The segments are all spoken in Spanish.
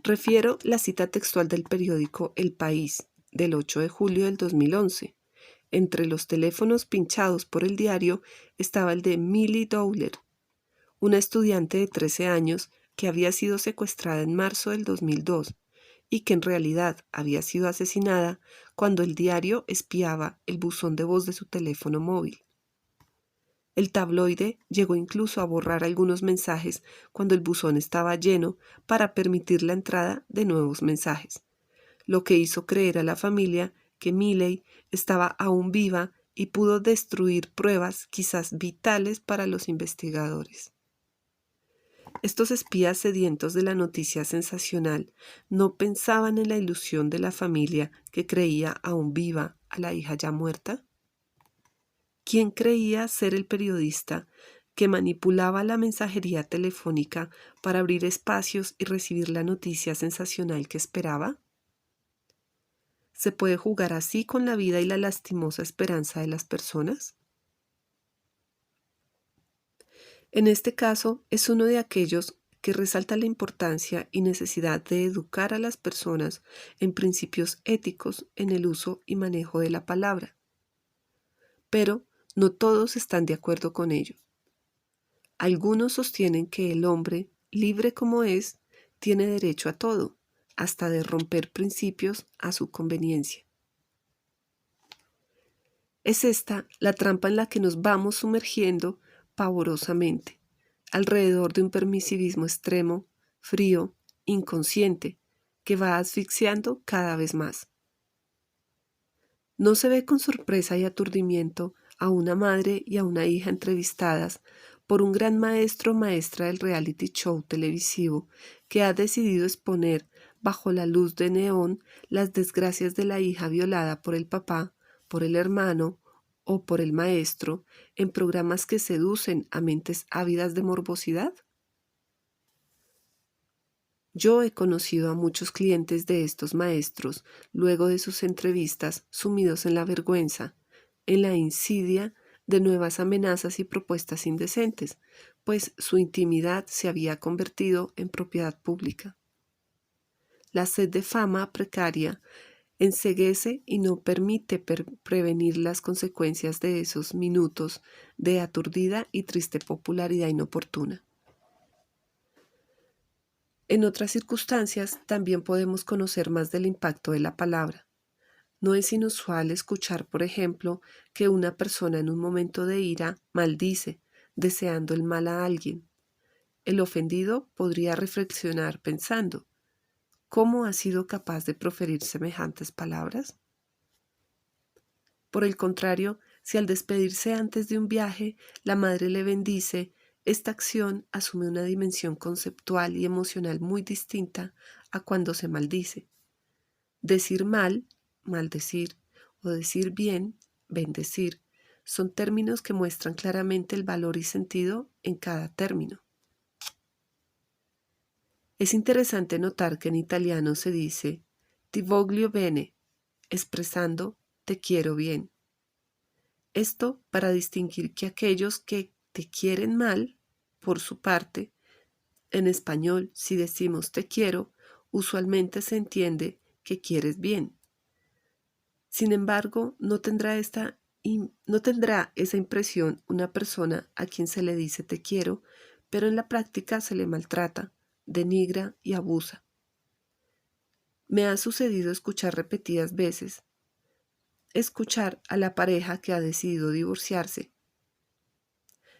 Refiero la cita textual del periódico El País, del 8 de julio del 2011. Entre los teléfonos pinchados por el diario estaba el de Millie Dowler, una estudiante de 13 años que había sido secuestrada en marzo del 2002 y que en realidad había sido asesinada cuando el diario espiaba el buzón de voz de su teléfono móvil. El tabloide llegó incluso a borrar algunos mensajes cuando el buzón estaba lleno para permitir la entrada de nuevos mensajes, lo que hizo creer a la familia que Miley estaba aún viva y pudo destruir pruebas quizás vitales para los investigadores. Estos espías sedientos de la noticia sensacional no pensaban en la ilusión de la familia que creía aún viva a la hija ya muerta. ¿Quién creía ser el periodista que manipulaba la mensajería telefónica para abrir espacios y recibir la noticia sensacional que esperaba? ¿Se puede jugar así con la vida y la lastimosa esperanza de las personas? En este caso, es uno de aquellos que resalta la importancia y necesidad de educar a las personas en principios éticos en el uso y manejo de la palabra. Pero no todos están de acuerdo con ello. Algunos sostienen que el hombre, libre como es, tiene derecho a todo, hasta de romper principios a su conveniencia. Es esta la trampa en la que nos vamos sumergiendo pavorosamente, alrededor de un permisivismo extremo, frío, inconsciente, que va asfixiando cada vez más. No se ve con sorpresa y aturdimiento a una madre y a una hija entrevistadas por un gran maestro o maestra del reality show televisivo que ha decidido exponer bajo la luz de neón las desgracias de la hija violada por el papá, por el hermano o por el maestro en programas que seducen a mentes ávidas de morbosidad. Yo he conocido a muchos clientes de estos maestros luego de sus entrevistas sumidos en la vergüenza, en la insidia de nuevas amenazas y propuestas indecentes, pues su intimidad se había convertido en propiedad pública. La sed de fama precaria enceguece y no permite prevenir las consecuencias de esos minutos de aturdida y triste popularidad inoportuna. En otras circunstancias también podemos conocer más del impacto de la palabra. No es inusual escuchar, por ejemplo, que una persona en un momento de ira maldice, deseando el mal a alguien. El ofendido podría reflexionar pensando, ¿cómo ha sido capaz de proferir semejantes palabras? Por el contrario, si al despedirse antes de un viaje, la madre le bendice, esta acción asume una dimensión conceptual y emocional muy distinta a cuando se maldice. Decir mal, maldecir, o decir bien, bendecir, son términos que muestran claramente el valor y sentido en cada término. Es interesante notar que en italiano se dice ti voglio bene, expresando te quiero bien. Esto para distinguir que aquellos que te quieren mal, por su parte, en español, si decimos te quiero, usualmente se entiende que quieres bien. Sin embargo, no tendrá esa impresión una persona a quien se le dice te quiero, pero en la práctica se le maltrata, denigra y abusa. Me ha sucedido escuchar repetidas veces, escuchar a la pareja que ha decidido divorciarse.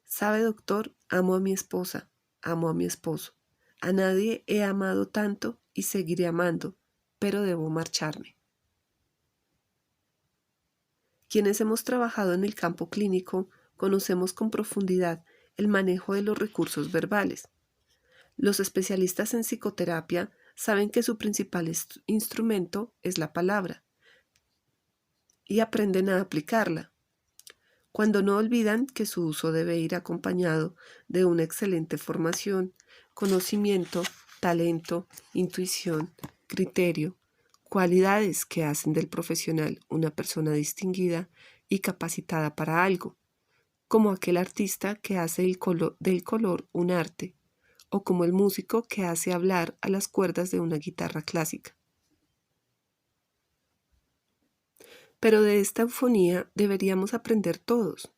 Sabe, doctor, amo a mi esposa, amo a mi esposo. A nadie he amado tanto y seguiré amando, pero debo marcharme. Quienes hemos trabajado en el campo clínico conocemos con profundidad el manejo de los recursos verbales. Los especialistas en psicoterapia saben que su principal instrumento es la palabra y aprenden a aplicarla, cuando no olvidan que su uso debe ir acompañado de una excelente formación, conocimiento, talento, intuición, criterio, cualidades que hacen del profesional una persona distinguida y capacitada para algo, como aquel artista que hace del color un arte, o como el músico que hace hablar a las cuerdas de una guitarra clásica. Pero de esta eufonía deberíamos aprender todos: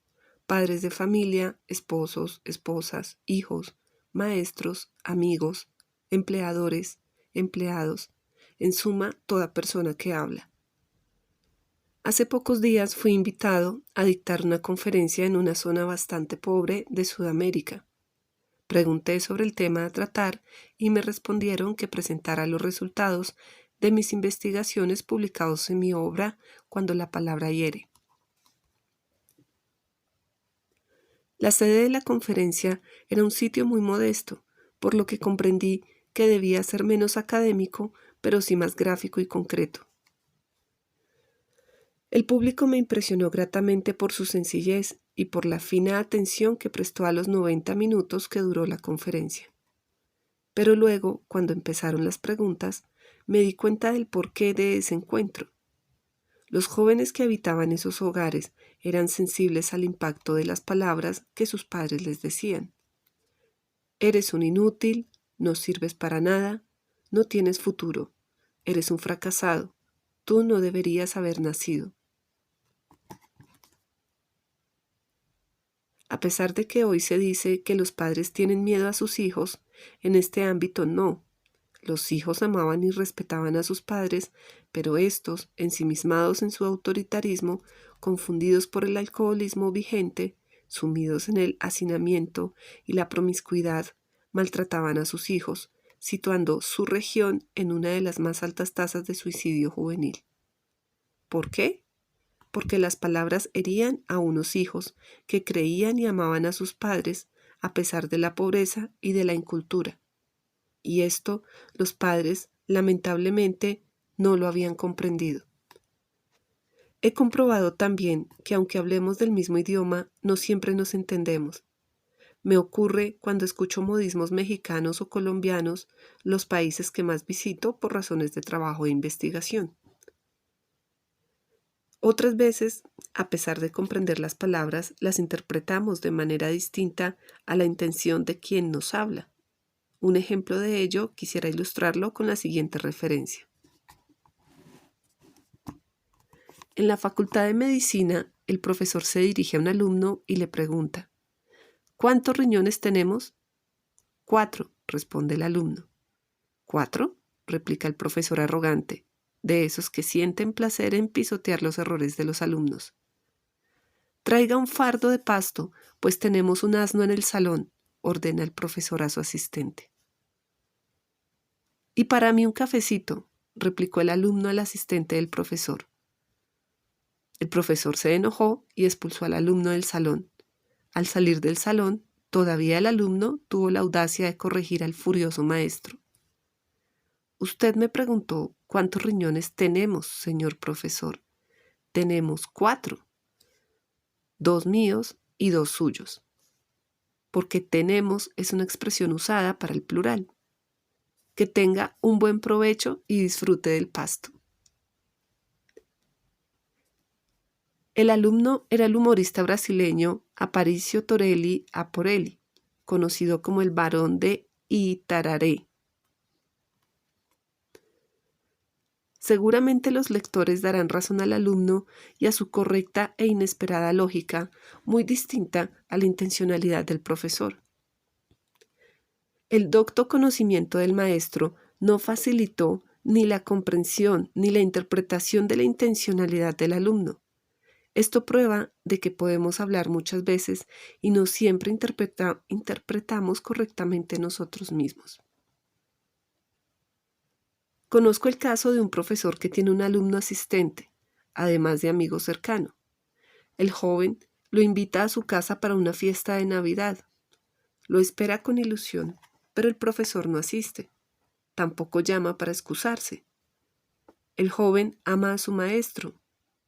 padres de familia, esposos, esposas, hijos, maestros, amigos, empleadores, empleados, en suma, toda persona que habla. Hace pocos días fui invitado a dictar una conferencia en una zona bastante pobre de Sudamérica. Pregunté sobre el tema a tratar y me respondieron que presentara los resultados de mis investigaciones publicados en mi obra Cuando la palabra hiere. La sede de la conferencia era un sitio muy modesto, por lo que comprendí que debía ser menos académico, pero sí más gráfico y concreto. El público me impresionó gratamente por su sencillez y por la fina atención que prestó a los 90 minutos que duró la conferencia. Pero luego, cuando empezaron las preguntas, me di cuenta del porqué de ese encuentro. Los jóvenes que habitaban esos hogares eran sensibles al impacto de las palabras que sus padres les decían. Eres un inútil, no sirves para nada, no tienes futuro, eres un fracasado, tú no deberías haber nacido. A pesar de que hoy se dice que los padres tienen miedo a sus hijos, en este ámbito no. Los hijos amaban y respetaban a sus padres, pero estos, ensimismados en su autoritarismo, confundidos por el alcoholismo vigente, sumidos en el hacinamiento y la promiscuidad, maltrataban a sus hijos, situando su región en una de las más altas tasas de suicidio juvenil. ¿Por qué? Porque las palabras herían a unos hijos que creían y amaban a sus padres a pesar de la pobreza y de la incultura. Y esto los padres, lamentablemente, no lo habían comprendido. He comprobado también que aunque hablemos del mismo idioma, no siempre nos entendemos. Me ocurre cuando escucho modismos mexicanos o colombianos, los países que más visito por razones de trabajo e investigación. Otras veces, a pesar de comprender las palabras, las interpretamos de manera distinta a la intención de quien nos habla. Un ejemplo de ello quisiera ilustrarlo con la siguiente referencia. En la Facultad de Medicina, el profesor se dirige a un alumno y le pregunta: ¿cuántos riñones tenemos? 4, responde el alumno. ¿4? Replica el profesor arrogante, de esos que sienten placer en pisotear los errores de los alumnos. Traiga un fardo de pasto, pues tenemos un asno en el salón, ordena el profesor a su asistente. Y para mí un cafecito, replicó el alumno al asistente del profesor. El profesor se enojó y expulsó al alumno del salón. Al salir del salón, todavía el alumno tuvo la audacia de corregir al furioso maestro. Usted me preguntó cuántos riñones tenemos, señor profesor. Tenemos 4. 2 míos y 2 suyos. Porque tenemos es una expresión usada para el plural. Que tenga un buen provecho y disfrute del pasto. El alumno era el humorista brasileño Aparicio Torelli Aporelli, conocido como el Barón de Itararé. Seguramente los lectores darán razón al alumno y a su correcta e inesperada lógica, muy distinta a la intencionalidad del profesor. El docto conocimiento del maestro no facilitó ni la comprensión ni la interpretación de la intencionalidad del alumno. Esto prueba de que podemos hablar muchas veces y no siempre interpretamos correctamente nosotros mismos. Conozco el caso de un profesor que tiene un alumno asistente, además de amigo cercano. El joven lo invita a su casa para una fiesta de Navidad. Lo espera con ilusión, pero el profesor no asiste. Tampoco llama para excusarse. El joven ama a su maestro,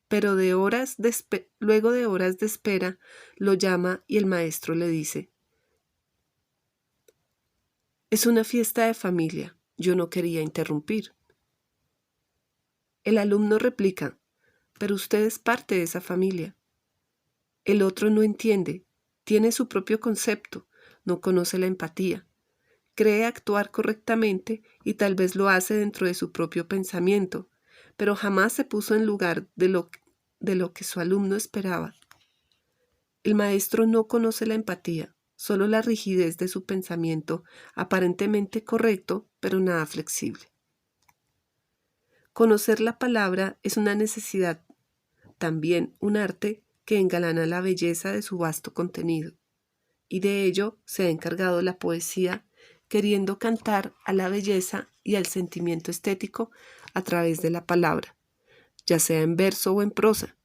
pero luego de horas de espera lo llama y el maestro le dice: «Es una fiesta de familia, yo no quería interrumpir». El alumno replica: «Pero usted es parte de esa familia». El otro no entiende, tiene su propio concepto, no conoce la empatía. Cree actuar correctamente y tal vez lo hace dentro de su propio pensamiento, pero jamás se puso en lugar de lo que su alumno esperaba. El maestro no conoce la empatía, solo la rigidez de su pensamiento, aparentemente correcto, pero nada flexible. Conocer la palabra es una necesidad, también un arte que engalana la belleza de su vasto contenido, y de ello se ha encargado la poesía, queriendo cantar a la belleza y al sentimiento estético a través de la palabra, ya sea en verso o en prosa.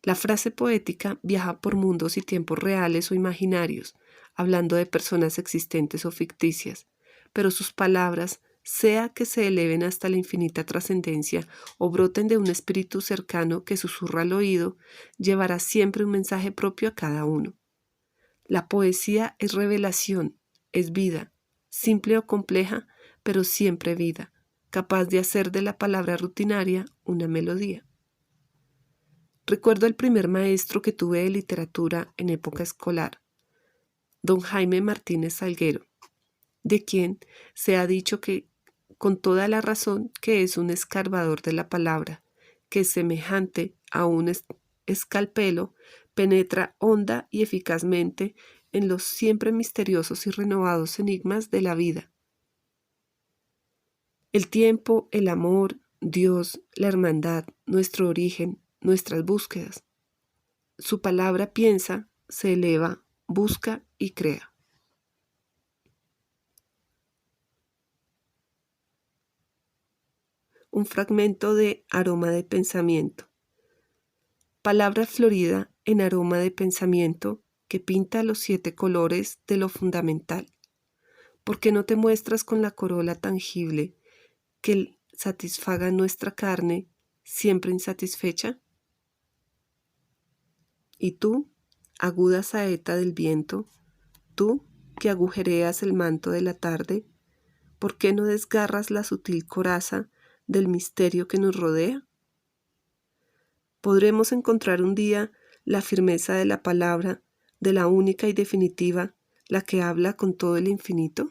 La frase poética viaja por mundos y tiempos reales o imaginarios, hablando de personas existentes o ficticias, pero sus palabras, sea que se eleven hasta la infinita trascendencia o broten de un espíritu cercano que susurra al oído, llevará siempre un mensaje propio a cada uno. La poesía es revelación, es vida, simple o compleja, pero siempre vida, capaz de hacer de la palabra rutinaria una melodía. Recuerdo el primer maestro que tuve de literatura en época escolar, don Jaime Martínez Salguero, de quien se ha dicho que, con toda la razón, que es un escarbador de la palabra, que semejante a un escalpelo penetra honda y eficazmente en los siempre misteriosos y renovados enigmas de la vida. El tiempo, el amor, Dios, la hermandad, nuestro origen, nuestras búsquedas. Su palabra piensa, se eleva, busca y crea. Un fragmento de Aroma de pensamiento. Palabra florida en aroma de pensamiento que pinta los 7 colores de lo fundamental. ¿Por qué no te muestras con la corola tangible que satisfaga nuestra carne siempre insatisfecha? Y tú, aguda saeta del viento, tú que agujereas el manto de la tarde, ¿por qué no desgarras la sutil coraza del misterio que nos rodea? ¿Podremos encontrar un día la firmeza de la palabra, de la única y definitiva, la que habla con todo el infinito?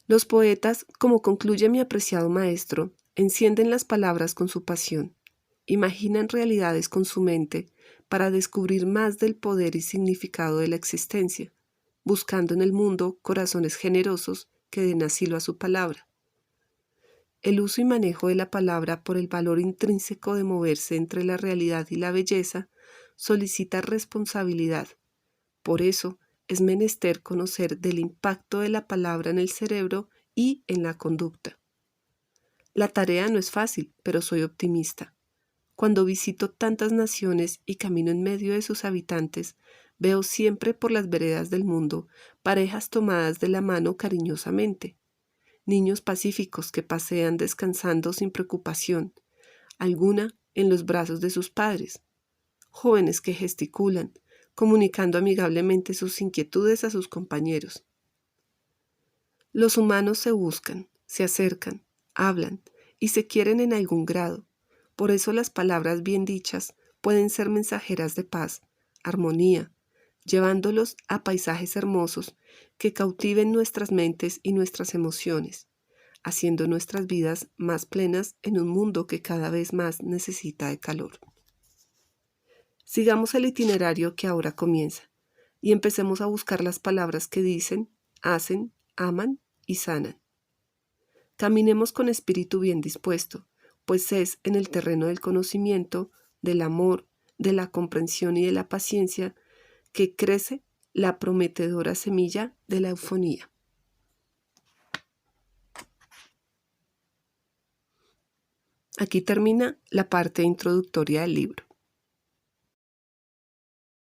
Los poetas, como concluye mi apreciado maestro, encienden las palabras con su pasión, imaginan realidades con su mente para descubrir más del poder y significado de la existencia, buscando en el mundo corazones generosos que den asilo a su palabra. El uso y manejo de la palabra por el valor intrínseco de moverse entre la realidad y la belleza solicita responsabilidad. Por eso, es menester conocer del impacto de la palabra en el cerebro y en la conducta. La tarea no es fácil, pero soy optimista. Cuando visito tantas naciones y camino en medio de sus habitantes, veo siempre por las veredas del mundo parejas tomadas de la mano cariñosamente, niños pacíficos que pasean descansando sin preocupación, alguna en los brazos de sus padres, jóvenes que gesticulan, comunicando amigablemente sus inquietudes a sus compañeros. Los humanos se buscan, se acercan, hablan y se quieren en algún grado. Por eso las palabras bien dichas pueden ser mensajeras de paz, armonía, llevándolos a paisajes hermosos que cautiven nuestras mentes y nuestras emociones, haciendo nuestras vidas más plenas en un mundo que cada vez más necesita de calor. Sigamos el itinerario que ahora comienza y empecemos a buscar las palabras que dicen, hacen, aman y sanan. Caminemos con espíritu bien dispuesto, pues es en el terreno del conocimiento, del amor, de la comprensión y de la paciencia que crece la prometedora semilla de la eufonía. Aquí termina la parte introductoria del libro.